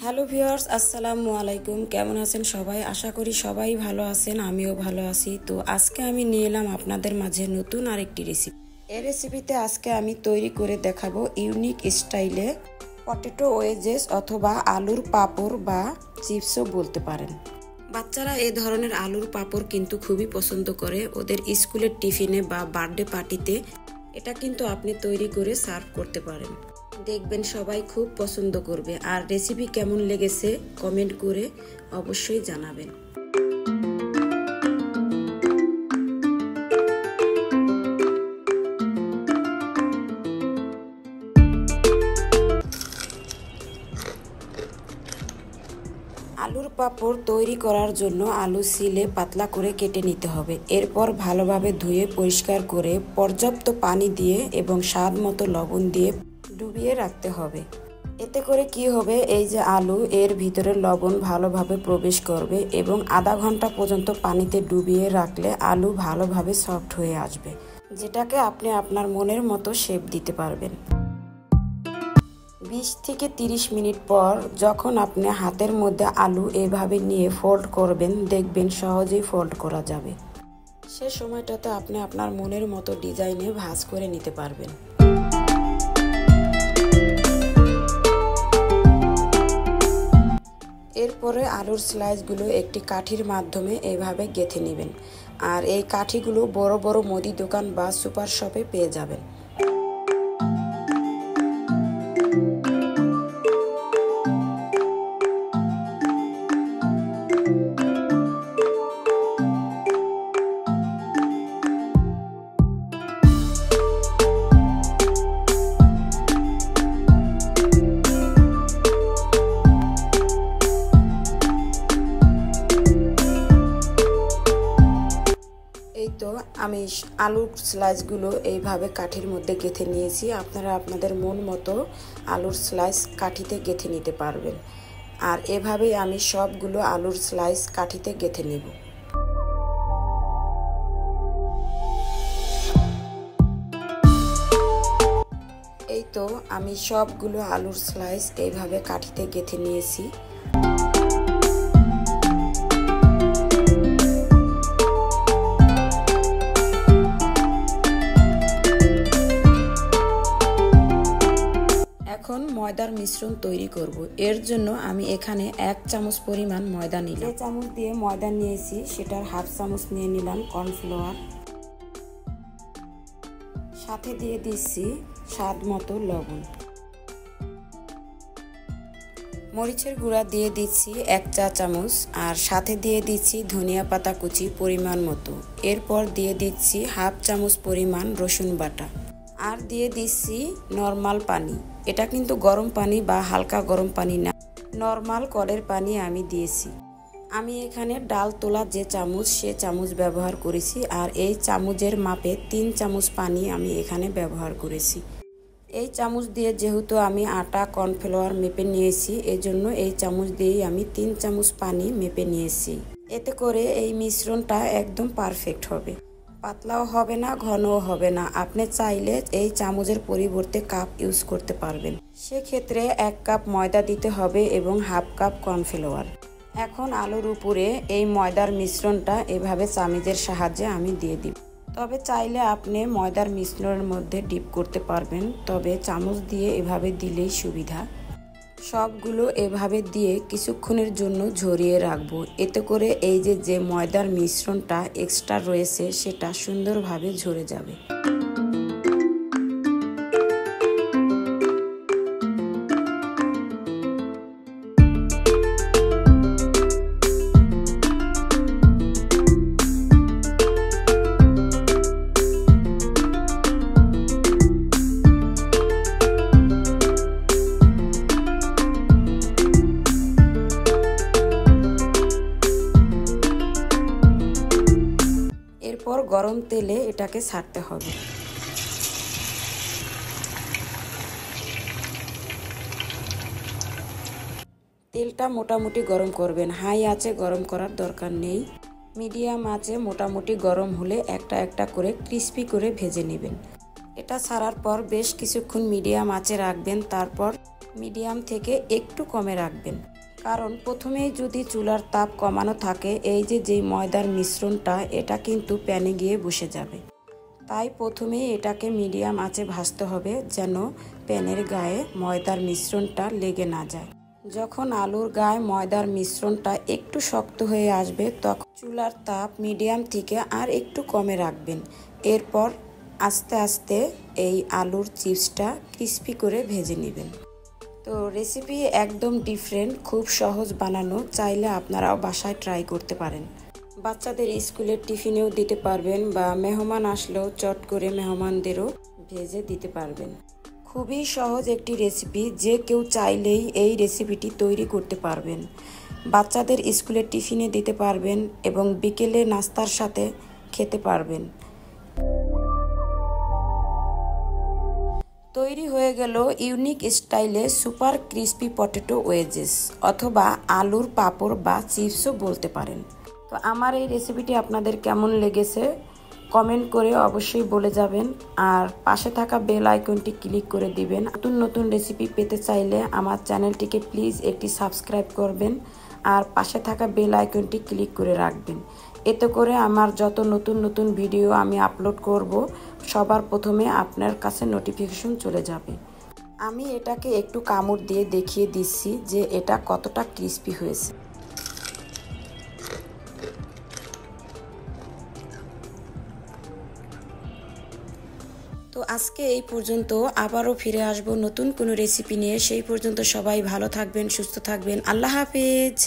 Hello viewers, আসসালামু আলাইকুম। কেমন আছেন সবাই? আশা করি সবাই ভালো আছেন, আমিও ভালো আছি। তো আজকে আমি নিয়ে এলাম আপনাদের মাঝে নতুন আরেকটি রেসিপি। এই রেসিপিতে আজকে আমি তৈরি করে দেখাবো ইউনিক স্টাইলে পটেটো ওয়েজেস অথবা আলুর পাঁপড় বা চিপসও বলতে পারেন। বাচ্চারা এই ধরনের আলুর পাঁপড় কিন্তু খুবই পছন্দ করে। ওদের স্কুলের টিফিনে বা বার্থডে পার্টিতে এটা কিন্তু আপনি তৈরি করে সার্ভ করতে পারেন। দেখবেন সবাই খুব পছন্দ করবে। আর রেসিপি কেমন লেগেছে কমেন্ট করে অবশ্যই জানাবেন। আলুর পাঁপড় তৈরি করার জন্য আলু ছিলে পাতলা করে কেটে নিতে হবে। এরপর ভালোভাবে ধুয়ে পরিষ্কার করে পর্যাপ্ত পানি দিয়ে এবং স্বাদ মতো লবণ দিয়ে ডুবিয়ে রাখতে হবে। এতে করে কি হবে, এই যে আলু এর ভিতরে লবণ ভালোভাবে প্রবেশ করবে এবং আধা ঘন্টা পর্যন্ত পানিতে ডুবিয়ে রাখলে আলু ভালোভাবে সফট হয়ে আসবে, যেটাকে আপনি আপনার মনের মতো শেপ দিতে পারবেন। 20 থেকে 30 মিনিট পর যখন আপনি হাতের মধ্যে আলু এভাবে নিয়ে ফোল্ড করবেন, দেখবেন সহজেই ফোল্ড করা যাবে। সে সময়টাতে আপনি আপনার মনের মতো ডিজাইনে ভাঁজ করে নিতে পারবেন। এরপরে আলুর স্লাইসগুলো একটি কাঠির মাধ্যমে এভাবে গেঁথে নেবেন। আর এই কাঠিগুলো বড় বড় মুদি দোকান বা সুপার শপে পেয়ে যাবেন। তো আমি আলুর স্লাইসগুলো এইভাবে কাঠির মধ্যে গেঁথে নিয়েছি। আপনারা আপনাদের মন মতো আলুর স্লাইস কাঠিতে গেঁথে নিতে পারবেন। আর এভাবেই আমি সবগুলো আলুর স্লাইস কাঠিতে গেঁথে নেব। এই তো আমি সবগুলো আলুর স্লাইস এইভাবে কাঠিতে গেঁথে নিয়েছি। এখন ময়দার মিশ্রণ তৈরি করব। এর জন্য আমি এখানে 1 চামচ পরিমাণ ময়দা নিলাম। যে চামচ দিয়ে ময়দা নিয়েছি সেটার হাফ চামচ নিয়ে নিলাম কর্নফ্লাওয়ার। সাথে দিয়ে দিচ্ছি স্বাদ মতো লবণ। মরিচের গুঁড়া দিয়ে দিচ্ছি 1 চা চামচ, আর সাথে দিয়ে দিচ্ছি ধনিয়া পাতা কুচি পরিমাণ মতো। এরপর দিয়ে দিচ্ছি হাফ চামচ পরিমাণ রসুন বাটা, আর দিয়ে দিচ্ছি নরমাল পানি। এটা কিন্তু গরম পানি বা হালকা গরম পানি না, নরমাল কলের পানি আমি দিয়েছি। আমি এখানে ডাল তোলা যে চামচ সে চামচ ব্যবহার করেছি, আর এই চামচের মাপে 3 চামচ পানি আমি এখানে ব্যবহার করেছি। এই চামচ দিয়ে যেহেতু আমি আটা কর্নফ্লাওয়ার মেপে নিয়েছি, এজন্য এই চামচ দিয়েই আমি 3 চামচ পানি মেপে নিয়েছি। এতে করে এই মিশ্রণটা একদম পারফেক্ট হবে, পাতলাও হবে না ঘনও হবে না। আপনি চাইলে এই চামচের পরিবর্তে কাপ ইউজ করতে পারবেন। সেক্ষেত্রে 1 কাপ ময়দা দিতে হবে এবং হাফ কাপ কর্নফ্লাওয়ার। এখন আলুর উপরে এই ময়দার মিশ্রণটা এভাবে চামচের সাহায্যে আমি দিয়ে দিব। তবে চাইলে আপনি ময়দার মিশ্রণের মধ্যে ডিপ করতে পারবেন, তবে চামচ দিয়ে এভাবে দিলেই সুবিধা। সবগুলো এভাবে দিয়ে কিছুক্ষণের জন্য ঝরিয়ে রাখবো। এতে করে এই যে ময়দার মিশ্রণটা এক্সট্রা রয়েছে সেটা সুন্দরভাবে ঝরে যাবে। এরপর গরম তেলে এটাকে ছাড়তে হবে। তেলটা মোটামুটি গরম করবেন, হাই আঁচে গরম করার দরকার নেই। মিডিয়াম আঁচে মোটামুটি গরম হলে একটা একটা করে ক্রিস্পি করে ভেজে নেবেন। এটা ছাড়ার পর বেশ কিছুক্ষণ মিডিয়াম আঁচে রাখবেন, তারপর মিডিয়াম থেকে একটু কমে রাখবেন। কারণ প্রথমেই যদি চুলার তাপ কমানো থাকে এই যে ময়দার মিশ্রণটা এটা কিন্তু প্যানে গিয়ে বসে যাবে। তাই প্রথমেই এটাকে মিডিয়াম আঁচে ভাজতে হবে যেন প্যানের গায়ে ময়দার মিশ্রণটা লেগে না যায়। যখন আলুর গায়ে ময়দার মিশ্রণটা একটু শক্ত হয়ে আসবে তখন চুলার তাপ মিডিয়াম থেকে আর একটু কমে রাখবেন। এরপর আস্তে আস্তে এই আলুর চিপসটা ক্রিস্পি করে ভেজে নেবেন। তো রেসিপি একদম ডিফারেন্ট, খুব সহজ বানানো, চাইলে আপনারাও বাসায় ট্রাই করতে পারেন। বাচ্চাদের স্কুলের টিফিনেও দিতে পারবেন বা মেহমান আসলেও চট করে মেহমানদেরও ভেজে দিতে পারবেন। খুবই সহজ একটি রেসিপি, যে কেউ চাইলেই এই রেসিপিটি তৈরি করতে পারবেন। বাচ্চাদের স্কুলের টিফিনে দিতে পারবেন এবং বিকেলে নাস্তার সাথে খেতে পারবেন। তৈরি হয়ে গেল ইউনিক স্টাইলে সুপার ক্রিস্পি পটেটো ওয়েজেস, অথবা আলুর পাঁপড় বা চিপসও বলতে পারেন। তো আমার এই রেসিপিটি আপনাদের কেমন লেগেছে কমেন্ট করে অবশ্যই বলে যাবেন, আর পাশে থাকা বেল আইকনটি ক্লিক করে দিবেন। নতুন নতুন রেসিপি পেতে চাইলে আমার চ্যানেলটিকে প্লিজ একটি সাবস্ক্রাইব করবেন আর পাশে থাকা বেল আইকনটি ক্লিক করে রাখবেন। এতে করে আমার যত নতুন নতুন ভিডিও আমি আপলোড করব সবার প্রথমে আপনার কাছে নোটিফিকেশন চলে যাবে। আমি এটাকে একটু কামড় দিয়ে দেখিয়ে দিচ্ছি যে এটা কতটা ক্রিস্পি হয়েছে। তো আজকে এই পর্যন্ত, আবারও ফিরে আসব নতুন কোনো রেসিপি নিয়ে। সেই পর্যন্ত সবাই ভালো থাকবেন, সুস্থ থাকবেন। আল্লাহ হাফেজ।